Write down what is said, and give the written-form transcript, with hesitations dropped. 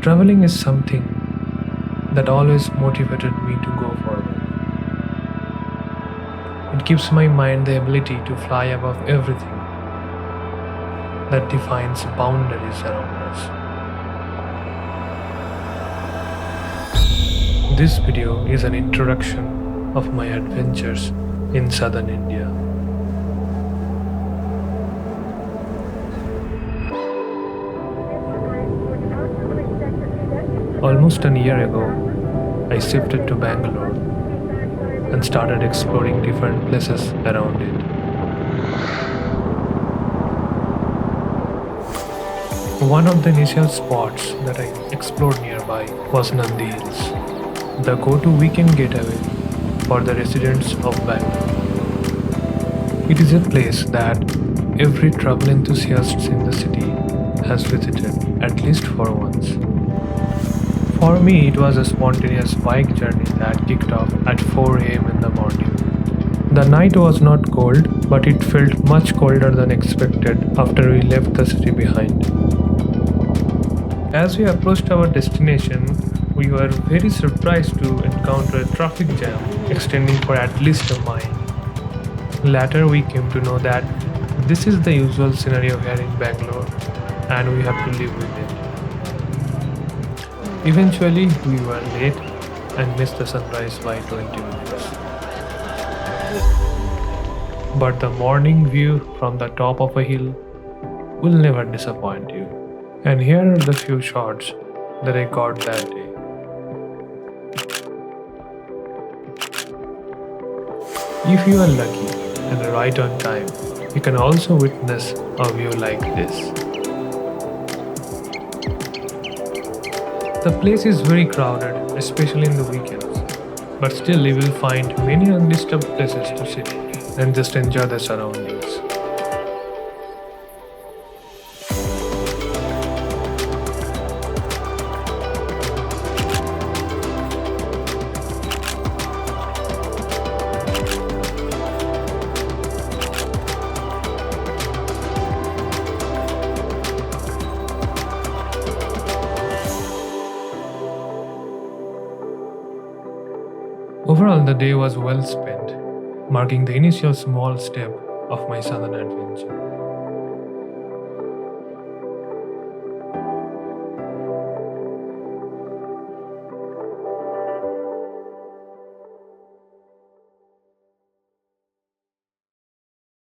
Traveling is something that always motivated me to go forward. It gives my mind the ability to fly above everything that defines boundaries around us. This video is an introduction of my adventures in southern India. Almost a year ago, I shifted to Bangalore and started exploring different places around it. One of the initial spots that I explored nearby was Nandi Hills, the go-to weekend getaway for the residents of Bangalore. It is a place that every travel enthusiast in the city has visited at least for once. For me, it was a spontaneous bike journey that kicked off at 4 am in the morning. The night was not cold, but it felt much colder than expected after we left the city behind. As we approached our destination, we were very surprised to encounter a traffic jam extending for at least a mile. Later, we came to know that this is the usual scenario here in Bangalore, and we have to live with it. Eventually, we were late and missed the sunrise by 20 minutes. But the morning view from the top of a hill will never disappoint you. And here are the few shots that I got that day. If you are lucky and right on time, you can also witness a view like this. The place is very crowded, especially in the weekends, but still you will find many undisturbed places to sit and just enjoy the surroundings. Overall, the day was well spent, marking the initial small step of my southern adventure.